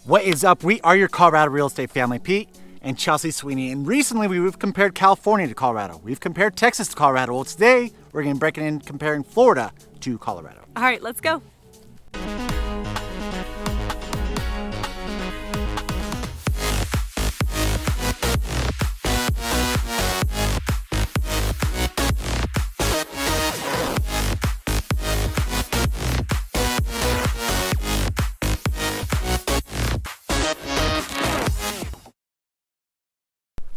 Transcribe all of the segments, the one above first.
What is up? We are your Colorado real estate family, Pete and Chelsea Sweeney. And recently we've compared California to Colorado. We've compared Texas to Colorado. Well, today we're going to break it in comparing Florida to Colorado. All right, let's go.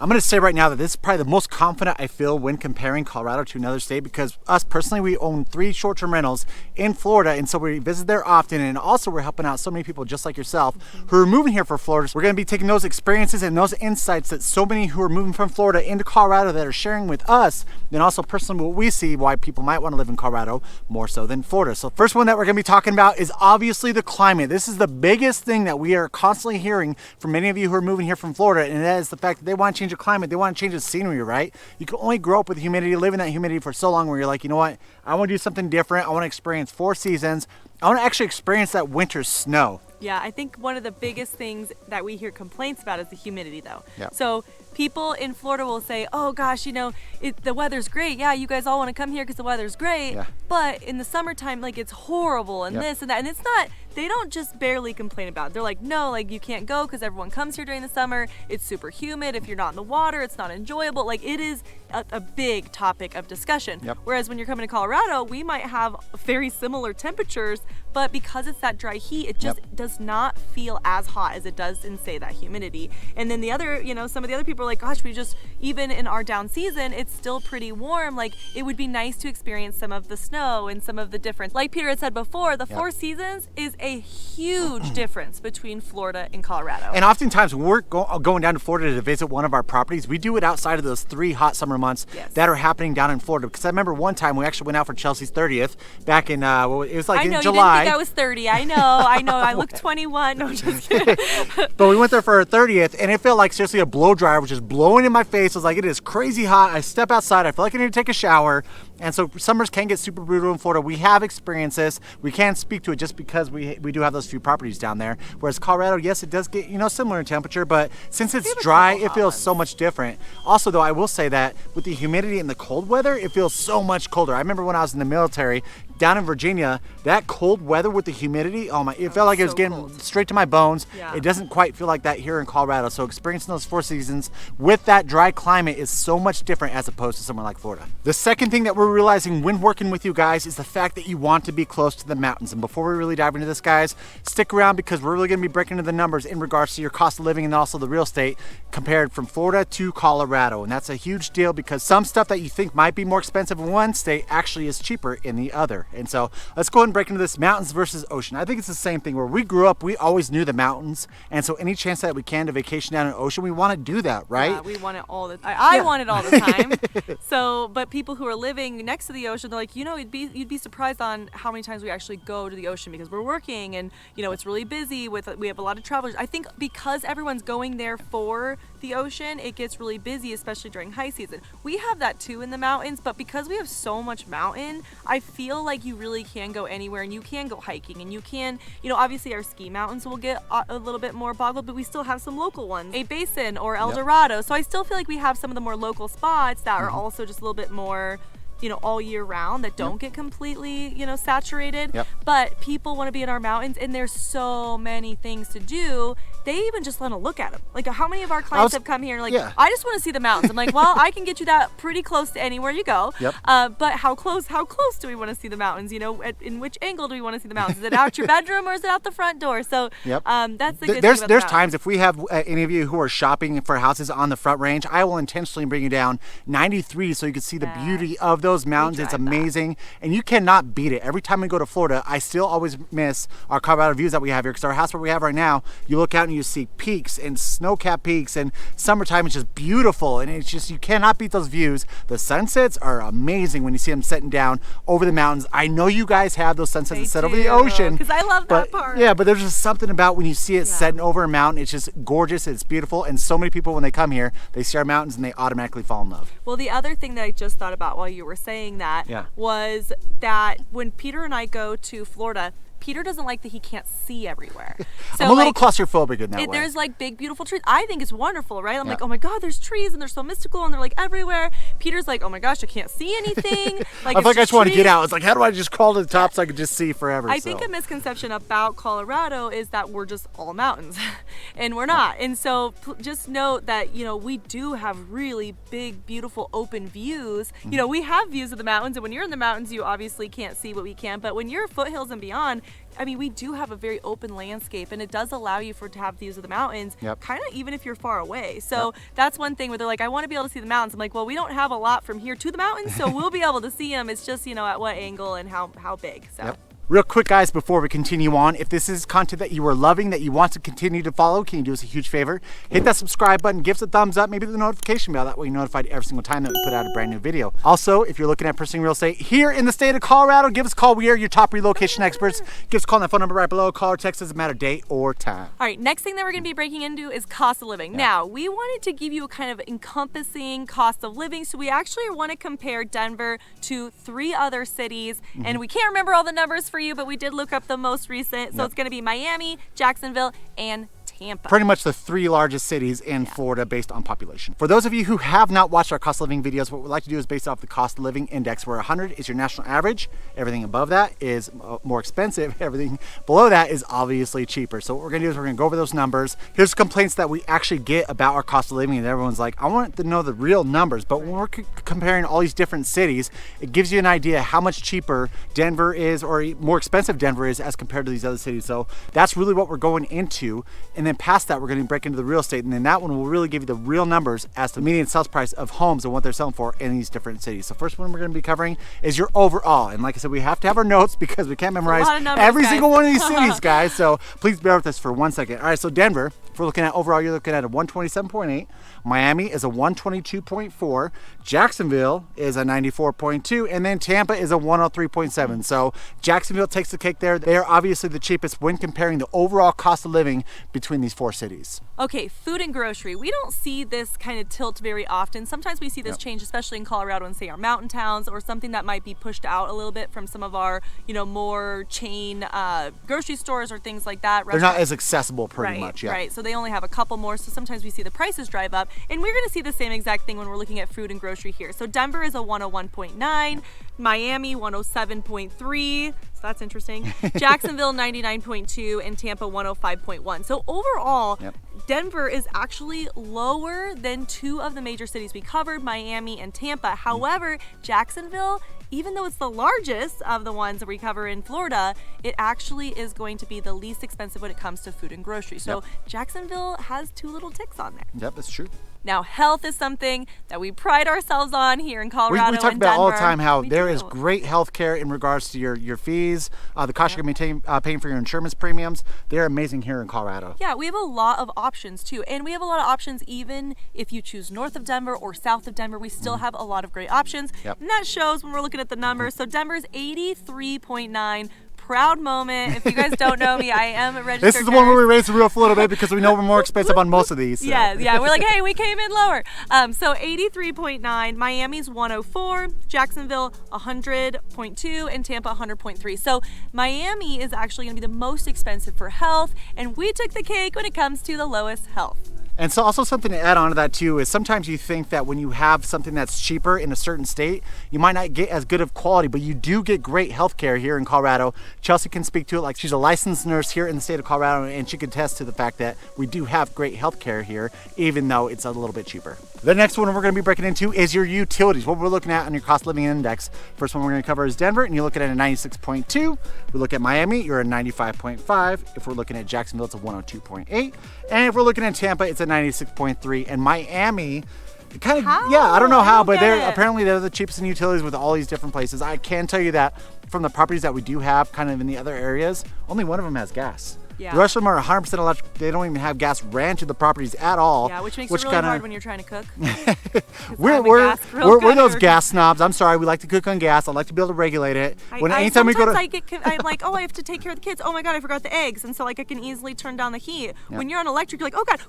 I'm going to say right now that this is probably the most confident I feel when comparing Colorado to another state, because us personally, we own 3 short-term rentals in Florida, and so we visit there often, and also we're helping out so many people just like yourself who are moving here for Florida. So we're going to be taking those experiences and those insights that so many who are moving from Florida into Colorado that are sharing with us, and also personally what we see why people might want to live in Colorado more so than Florida. So first one that we're going to be talking about is obviously the climate. This is the biggest thing that we are constantly hearing from many of you who are moving here from Florida, and that is the fact that they want to change the climate. They want to change the scenery, right? You can only grow up with humidity, live in that humidity for so long where you're like, you know what? I want to do something different. I want to experience 4 seasons. I want to actually experience that winter snow. Yeah, I think one of the biggest things that we hear complaints about is the humidity, though. Yeah. So people in Florida will say, oh gosh, you know, the weather's great. Yeah, you guys all want to come here because the weather's great. Yeah. But in the summertime, like, it's horrible and this and that. And it's not, they don't just barely complain about it. They're like, no, like, you can't go because everyone comes here during the summer. It's super humid. If you're not in the water, it's not enjoyable. Like, it is a big topic of discussion. Yep. Whereas when you're coming to Colorado, we might have very similar temperatures, but because it's that dry heat, it just does not feel as hot as it does in, say, that humidity. And then the other, you know, some of the other people are like, gosh, we just, even in our down season, it's still pretty warm. Like, it would be nice to experience some of the snow and some of the difference. Like Peter had said before, the 4 seasons is a huge difference between Florida and Colorado. And oftentimes when we're going down to Florida to visit one of our properties, we do it outside of those 3 hot summer months that are happening down in Florida. Because I remember one time we actually went out for Chelsea's 30th back in, it was like in July. You didn't think I was 30. I know. I look 21. No, just kidding. But we went there for our 30th, and it felt like seriously a blow dryer was just blowing in my face. I was like, it is crazy hot. I step outside. I feel like I need to take a shower. And so summers can get super brutal in Florida. We have experienced this. We can't speak to it just because we do have those few properties down there. Whereas Colorado, yes, it does get, you know, similar in temperature, but since it's dry, it feels so much different. Also, though, I will say that with the humidity and the cold weather, it feels so much colder. I remember when I was in the military down in Virginia, that cold weather with the humidity, oh my, it felt like it was getting straight to my bones. Yeah. It doesn't quite feel like that here in Colorado. So experiencing those 4 seasons with that dry climate is so much different as opposed to somewhere like Florida. The second thing that we're realizing when working with you guys is the fact that you want to be close to the mountains. And before we really dive into this, guys, stick around because we're really going to be breaking into the numbers in regards to your cost of living and also the real estate compared from Florida to Colorado. And that's a huge deal because some stuff that you think might be more expensive in one state actually is cheaper in the other. And so let's go ahead and break into this mountains versus ocean. I think it's the same thing where we grew up, we always knew the mountains. And so any chance that we can to vacation down an ocean, we want to do that, right? Yeah, we want it all the time. I want it all the time. So, but people who are living next to the ocean, they're like, you know, you'd be surprised on how many times we actually go to the ocean because we're working and, you know, it's really busy we have a lot of travelers. I think because everyone's going there for the ocean, it gets really busy, especially during high season. We have that too in the mountains, but because we have so much mountain, I feel like you really can go anywhere and you can go hiking and you can, you know, obviously our ski mountains will get a little bit more boggled, but we still have some local ones, a Basin or El Dorado. So I still feel like we have some of the more local spots that are also just a little bit more, you know, all year round that don't get completely, you know, saturated. But people want to be in our mountains and there's so many things to do. They even just want to look at them. Like, how many of our clients have come here and like, I just want to see the mountains. I'm like, well, I can get you that pretty close to anywhere you go. But how close do we want to see the mountains? You know, in which angle do we want to see the mountains? Is it out your bedroom or is it out the front door? So that's the good thing about there's times if we have any of you who are shopping for houses on the Front Range, I will intentionally bring you down 93 so you can see the beauty of those mountains. It's amazing. And you cannot beat it. Every time we go to Florida, I still always miss our Colorado views that we have here because our house where we have right now, you look out and you see peaks and snow-capped peaks, and summertime is just beautiful, and it's just, you cannot beat those views. The sunsets are amazing when you see them setting down over the mountains. I know you guys have those sunsets that set over the ocean. Because I love that part. Yeah, but there's just something about when you see it setting over a mountain. It's just gorgeous. It's beautiful, and so many people when they come here, they see our mountains and they automatically fall in love. Well, the other thing that I just thought about while you were saying that was that when Peter and I go to Florida, Peter doesn't like that he can't see everywhere. So I'm a little claustrophobic in that way. There's like big, beautiful trees. I think it's wonderful, right? I'm like, oh my God, there's trees and they're so mystical and they're like everywhere. Peter's like, oh my gosh, I can't see anything. Like, I feel like I just want to get out. It's like, how do I just crawl to the top so I can just see forever? I think a misconception about Colorado is that we're just all mountains, and we're not. And so just note that, you know, we do have really big, beautiful, open views. You know, we have views of the mountains, and when you're in the mountains, you obviously can't see what we can. But when you're foothills and beyond, I mean, we do have a very open landscape, and it does allow you to have views of the mountains, kind of even if you're far away. So that's one thing where they're like, I want to be able to see the mountains. I'm like, well, we don't have a lot from here to the mountains, so we'll be able to see them. It's just, you know, at what angle and how big. So. Real quick, guys, before we continue on, if this is content that you are loving, that you want to continue to follow, can you do us a huge favor? Hit that subscribe button, give us a thumbs up, maybe the notification bell. That way you're notified every single time that we put out a brand new video. Also, if you're looking at pursuing real estate here in the state of Colorado, give us a call. We are your top relocation experts. Give us a call on that phone number right below. Call or text, doesn't matter date or time. All right, next thing that we're going to be breaking into is cost of living. Now, we wanted to give you a kind of encompassing cost of living, so we actually want to compare Denver to 3 other cities, and we can't remember all the numbers for you, but we did look up the most recent. So it's going to be Miami, Jacksonville, and Tampa. Pretty much the 3 largest cities in Florida based on population. For those of you who have not watched our cost of living videos, what we'd like to do is base off the cost of living index, where 100 is your national average. Everything above that is more expensive. Everything below that is obviously cheaper. So what we're gonna do is we're gonna go over those numbers. Here's complaints that we actually get about our cost of living, and everyone's like, I want to know the real numbers. But when we're comparing all these different cities, it gives you an idea how much cheaper Denver is, or more expensive Denver is as compared to these other cities. So that's really what we're going into. And then past that, we're going to break into the real estate, and then that one will really give you the real numbers as to the median sales price of homes and what they're selling for in these different cities. So first one we're going to be covering is your overall, and like I said, we have to have our notes because we can't memorize every single one of these cities, guys. So please bear with us for 1 second. All right, so Denver, if we're looking at overall, you're looking at a 127.8. Miami is a 122.4. Jacksonville is a 94.2, and then Tampa is a 103.7. So Jacksonville takes the cake there. They are obviously the cheapest when comparing the overall cost of living between these 4 cities. Okay, food and grocery. We don't see this kind of tilt very often. Sometimes we see this change, especially in Colorado and say our mountain towns, or something that might be pushed out a little bit from some of our, you know, more chain grocery stores or things like that. They're not as accessible pretty much. Right, so they only have a couple more, so sometimes we see the prices drive up. And we're gonna see the same exact thing when we're looking at food and grocery here. So Denver is a 101.9, Miami 107.3, so that's interesting. Jacksonville 99.2, and Tampa 105.1. So overall, Denver is actually lower than 2 of the major cities we covered, Miami and Tampa. However, Jacksonville, even though it's the largest of the ones that we cover in Florida, it actually is going to be the least expensive when it comes to food and groceries. So Jacksonville has 2 little ticks on there. Yep, that's true. Now, health is something that we pride ourselves on here in Colorado. We talk and about Denver. all the time how there is great health care in regards to your fees, the cost you're going to be paying for your insurance premiums. They're amazing here in Colorado. Yeah, we have a lot of options too. And we have a lot of options even if you choose north of Denver or south of Denver. We still have a lot of great options. And that shows when we're looking at the numbers. So Denver's 83.9. Proud moment. If you guys don't know me, I am a registered This is the one where we raise the roof a little bit because we know we're more expensive on most of these. So. Yeah. We're like, hey, we came in lower. So 83.9, Miami's 104, Jacksonville 100.2, and Tampa 100.3. So Miami is actually going to be the most expensive for health, and we took the cake when it comes to the lowest health. And so also something to add on to that too is sometimes you think that when you have something that's cheaper in a certain state, you might not get as good of quality, but you do get great healthcare here in Colorado. Chelsea can speak to it, like she's a licensed nurse here in the state of Colorado, and she can attest to the fact that we do have great healthcare here, even though it's a little bit cheaper. The next one we're going to be breaking into is your utilities, what we're looking at on your cost of living index. First one we're going to cover is Denver, and you're looking at a 96.2. If we look at Miami, you're a 95.5. If we're looking at Jacksonville, it's a 102.8. And if we're looking at Tampa, it's a 96.3. And Miami, kind of, I don't know how, but they're the cheapest in utilities with all these different places. I can tell you that from the properties that we do have kind of in the other areas, only one of them has gas. Yeah. The rest of them are 100% electric. They don't even have gas ran to the properties at all. Yeah, which makes it really hard when you're trying to cook. We're those gas snobs. I'm sorry. We like to cook on gas. I like to be able to regulate it. Anytime we go to, I'm like, oh, I have to take care of the kids. Oh my God, I forgot the eggs, and so like I can easily turn down the heat. Yep. When you're on electric, you're like, oh God.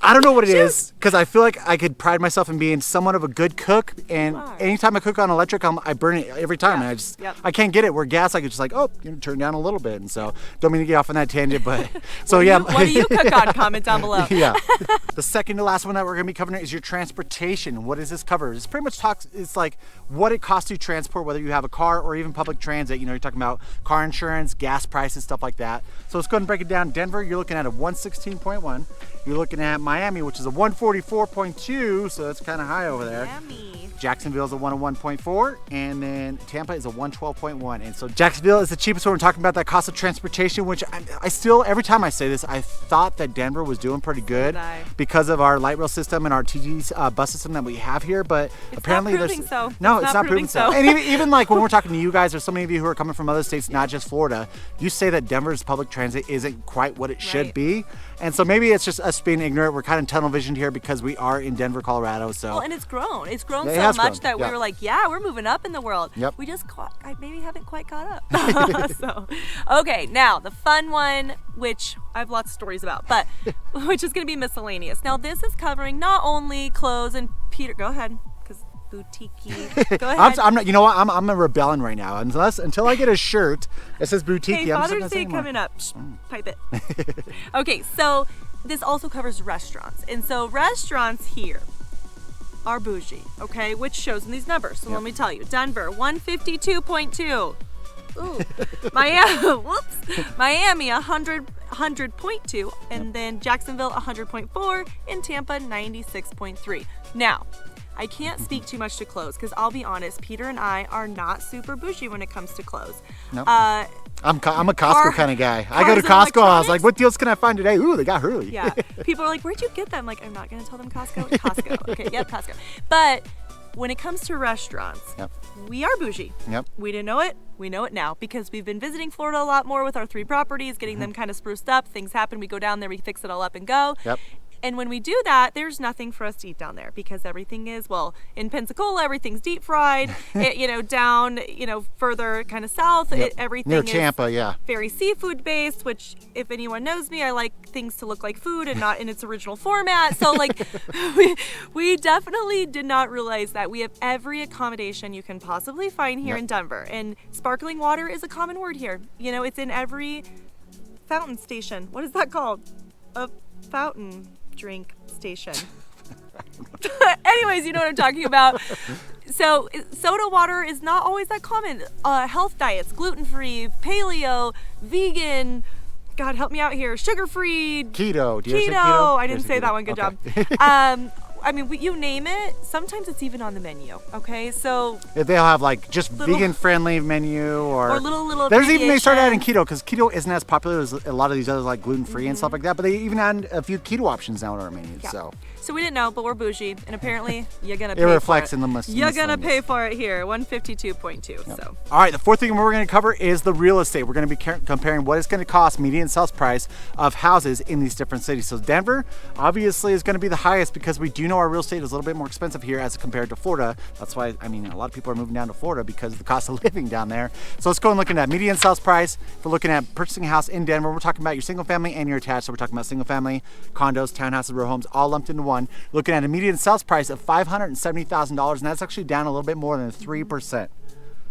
I don't know what it is, because I feel like I could pride myself in being somewhat of a good cook, and anytime I cook on electric, I burn it every time. Yeah. And I can't get it. Where gas, I could just like, turn down a little bit. And so don't mean to get off on that tangent, but so yeah. What do you cook on? Comment down below. Yeah. The second to last one that we're going to be covering is your transportation. What does this cover? It's pretty much it's like what it costs to transport, whether you have a car or even public transit. You're talking about car insurance, gas prices, stuff like that. So let's go ahead and break it down. Denver, you're looking at a 116.1. You're looking at Miami, which is a 144.2, so that's kind of high over there. Miami. Jacksonville is a 101.4, and then Tampa is a 112.1. And so Jacksonville is the cheapest one. We're talking about that cost of transportation, which I still, every time I say this, I thought that Denver was doing pretty good because of our light rail system and our TG bus system that we have here, but apparently it's not proving so. And even like when we're talking to you guys, there's so many of you who are coming from other states, not just Florida, you say that Denver's public transit isn't quite what it should be. And so maybe it's just us being ignorant. We're kind of tunnel visioned here because we are in Denver, Colorado. So well, and it's grown. It's grown so much that we were like, we're moving up in the world. Yep. We just maybe haven't quite caught up. So, okay, now the fun one, which I have lots of stories about, but which is going to be miscellaneous. Now this is covering not only clothes and Peter. Go ahead. Boutique-y. Go ahead. I'm not. You know what? I'm rebelling right now. Until I get a shirt that says boutique. Hey, Father's Day coming up. Pipe it. Okay, so this also covers restaurants, and so restaurants here are bougie. Okay, which shows in these numbers. So let me tell you: Denver 152.2. Ooh, Miami 100.2, and then Jacksonville 100.4, and Tampa 96.3. Now, I can't speak too much to clothes because I'll be honest, Peter and I are not super bougie when it comes to clothes. Nope. I'm a Costco kind of guy. I go to Costco. I was like, what deals can I find today? Ooh, they got Hurley. Yeah. People are like, where'd you get them? Like, I'm not going to tell them Costco. Costco. Okay, yep, Costco. But when it comes to restaurants, we are bougie. Yep. We didn't know it. We know it now because we've been visiting Florida a lot more with our 3 properties, getting them kind of spruced up. Things happen. We go down there, we fix it all up and go. Yep. And when we do that, there's nothing for us to eat down there because everything is, in Pensacola, everything's deep fried. Down, further kind of south, everything near Tampa, is very seafood based, which if anyone knows me, I like things to look like food and not in its original format. So we definitely did not realize that we have every accommodation you can possibly find here in Denver. And sparkling water is a common word here. It's in every fountain station. What is that called? A fountain drink station. Anyways, you know what I'm talking about. So soda water is not always that common. Health diets, gluten-free, paleo, vegan, God help me out here, sugar-free, keto. Keto. I didn't say that one. Good job. You name it. Sometimes it's even on the menu. Okay, so if they'll have just vegan-friendly menu or little. There's even they started adding keto because keto isn't as popular as a lot of these others like gluten-free and stuff like that. But they even add a few keto options now in our menus. Yeah. So we didn't know, but we're bougie, and apparently you're gonna pay it reflects for it. in the list. You're gonna pay for it here, 152.2. Yep. So. All right, the fourth thing we're going to cover is the real estate. We're going to be comparing what it's going to cost, median sales price of houses in these different cities. So Denver obviously is going to be the highest because we do know our real estate is a little bit more expensive here as compared to Florida. That's why a lot of people are moving down to Florida because of the cost of living down there. So let's go and look at that median sales price. If we're looking at purchasing a house in Denver, we're talking about your single family and your attached. So we're talking about single family, condos, townhouses, row homes, all lumped into one. Looking at a median sales price of $570,000, and that's actually down a little bit more than 3%.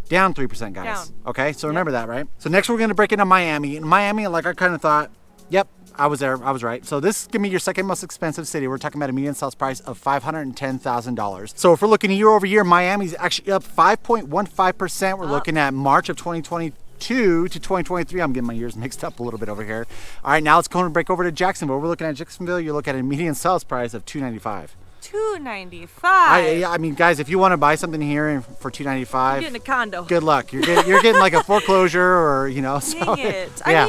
Down 3%, guys. Down. Okay, so remember that, right? So next we're going to break into Miami. In Miami, I kind of thought, yep, I was there. I was right. So this is going to be your second most expensive city. We're talking about a median sales price of $510,000. So if we're looking year over year, Miami's actually up 5.15%. We're looking at March of 2022 to 2023. I'm getting my years mixed up a little bit over here. All right, now let's go and break over to Jacksonville. We're looking at Jacksonville. You're looking at a median sales price of $295. $295. Guys, if you want to buy something here for $295, you're getting a condo. Good luck. You're getting like a foreclosure or Dang it. Yeah.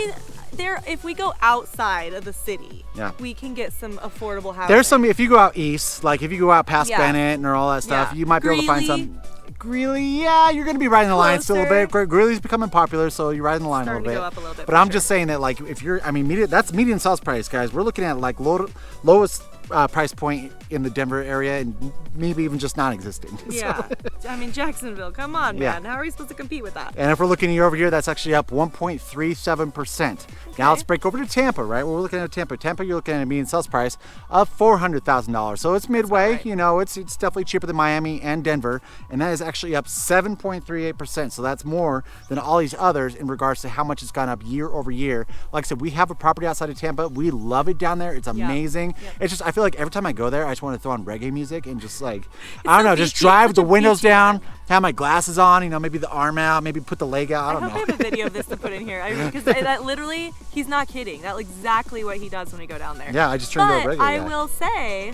If we go outside of the city, we can get some affordable housing. There's some, if you go out east, like if you go out past Bennett and all that stuff, you might be able to find some. Greeley, yeah, you're going to be riding the line still a little bit. Greeley's becoming popular, so you're riding the line a little bit. To go up a little bit. But I'm just saying that, like, if you're, I mean, that's median sales price, guys. We're looking at like lowest price point in the Denver area, and maybe even just non-existent. Yeah, I mean, Jacksonville, come on, man. How are we supposed to compete with that? And if we're looking year over year, that's actually up 1.37%. Okay. Now let's break over to Tampa, right? We're looking at Tampa. Tampa, you're looking at a median sales price of $400,000. So it's midway. Right. You know, it's definitely cheaper than Miami and Denver, and that is actually up 7.38%. So that's more than all these others in regards to how much it's gone up year over year. Like I said, we have a property outside of Tampa. We love it down there. It's amazing. Yep. It's just, I feel like every time I go there, I just want to throw on reggae music and just like, I don't know, just drive the windows down, have my glasses on, you know, maybe the arm out, maybe put the leg out. I don't know. I hope I have a video of this to put in here, because that literally, he's not kidding. That's exactly what he does when we go down there. Yeah, I just turned into a reggae guy. I will say,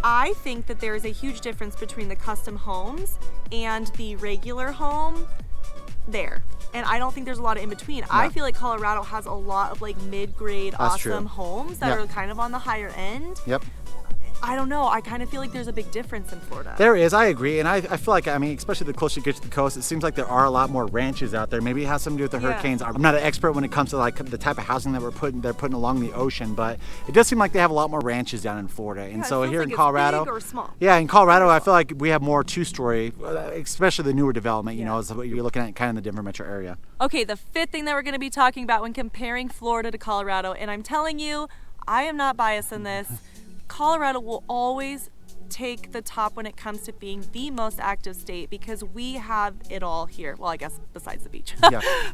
I think that there is a huge difference between the custom homes and the regular home there. And I don't think there's a lot of in between. Yeah. I feel like Colorado has a lot of like mid-grade awesome homes that are kind of on the higher end. Yep. I don't know. I kind of feel like there's a big difference in Florida. There is. I agree. And I feel like, I mean, especially the closer you get to the coast, it seems like there are a lot more ranches out there. Maybe it has something to do with the hurricanes. I'm not an expert when it comes to like the type of housing that they're putting along the ocean, but it does seem like they have a lot more ranches down in Florida. And so here in Colorado, big or small. Yeah, in Colorado, I feel like we have more two-story, especially the newer development, you know, is what you're looking at kind of in the Denver metro area. Okay, the fifth thing that we're going to be talking about when comparing Florida to Colorado, and I'm telling you, I am not biased in this. Colorado will always take the top when it comes to being the most active state because we have it all here. Well, I guess besides the beach.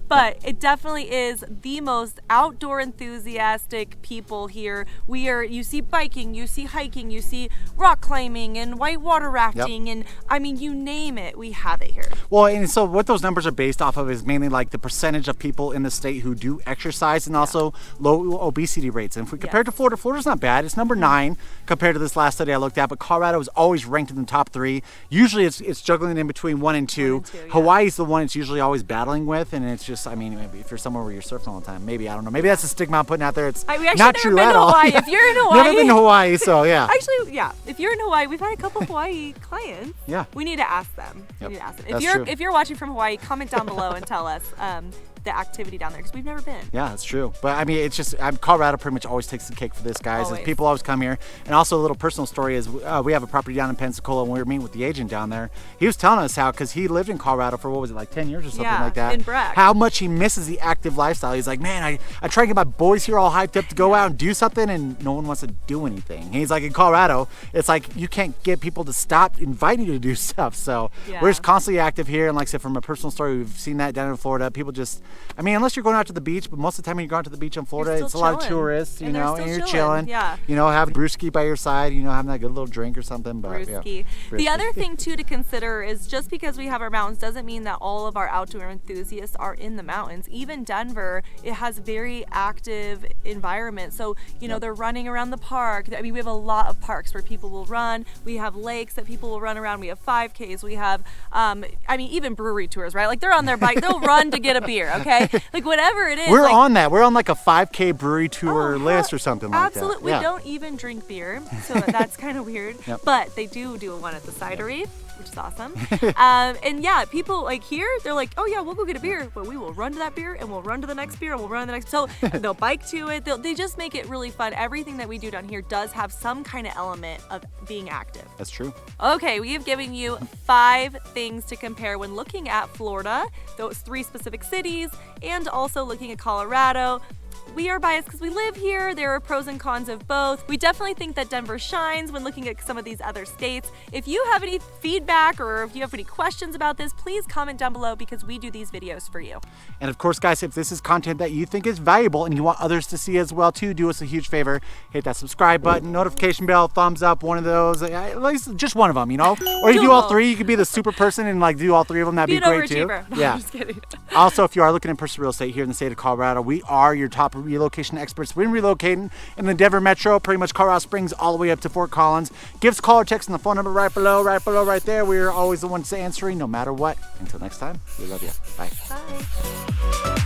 But it definitely is the most outdoor enthusiastic people here. You see biking, you see hiking, you see rock climbing and whitewater rafting, and I mean, you name it, we have it here. Well, and so what those numbers are based off of is mainly like the percentage of people in the state who do exercise and also low obesity rates. And if we compare it to Florida, Florida's not bad. It's number 9 compared to this last study I looked at, but Colorado is always ranked in the top 3. Usually it's juggling in between 1 and 2. Hawaii's the one it's usually always battling with, and it's just, I mean, maybe if you're somewhere where you're surfing all the time, maybe, I don't know, maybe that's a stigma I'm putting out there. It's not true at all. If you're in Hawaii. Never been to Hawaii, so yeah. Actually, yeah, if you're in Hawaii, we've had a couple Hawaii clients. Yeah. We need to ask them. Yep. We need to ask them. That's true. If you're watching from Hawaii, comment down below and tell us the activity down there, because we've never been. Yeah, that's true. But I mean, it's just, Colorado pretty much always takes the cake for this, guys. Always. People always come here. And also a little personal story is we have a property down in Pensacola, and we were meeting with the agent down there. He was telling us how, because he lived in Colorado for, what was it, like 10 years or something like that. In Breck. How much he misses the active lifestyle. He's like, man, I try to get my boys here all hyped up to go out and do something, and no one wants to do anything. And he's like, in Colorado, it's like you can't get people to stop inviting you to do stuff. So we're just constantly active here. And like I said, from a personal story, we've seen that down in Florida. People just, I mean, unless you're going out to the beach, but most of the time when you're going to the beach in Florida, it's a lot of tourists, you know, and you're chilling. Yeah. You know, have a brewski by your side, you know, having that good little drink or something. But brewski. Yeah. The other thing too to consider is just because we have our mountains doesn't mean that all of our outdoor enthusiasts are in the mountains. Even Denver, it has very active environment. So, you know, they're running around the park. I mean, we have a lot of parks where people will run. We have lakes that people will run around. We have 5Ks. We have, I mean, even brewery tours, right? Like they're on their bike, they'll run to get a beer, okay? Like whatever it is. We're on that. We're on like a 5K brewery tour list or something like that. Absolutely. We don't even drink beer, so that's kind of weird. But they do one at the cidery, which is awesome. And yeah, people like here, they're like, oh yeah, we'll go get a beer, but we will run to that beer and we'll run to the next beer and we'll run to the next. So they'll bike to it. They just make it really fun. Everything that we do down here does have some kind of element of being active. That's true. Okay, we have given you 5 things to compare when looking at Florida, those 3 specific cities, and also looking at Colorado. We are biased because we live here. There are pros and cons of both. We definitely think that Denver shines when looking at some of these other states. If you have any feedback or if you have any questions about this, please comment down below because we do these videos for you. And of course, guys, if this is content that you think is valuable and you want others to see as well too, do us a huge favor. Hit that subscribe button, notification bell, thumbs up, one of those, at least just one of them, you know? Or you do all 3, you could be the super person and like do all 3 of them. That'd be great too. No, yeah. I'm just kidding. Also, if you are looking at personal real estate here in the state of Colorado, we are your top relocation experts. We're relocating in the Denver metro, pretty much Colorado Springs all the way up to Fort Collins. Give us a call or text on the phone number right below, right there. We're always the ones answering no matter what. Until next time, we love you. Bye. Bye.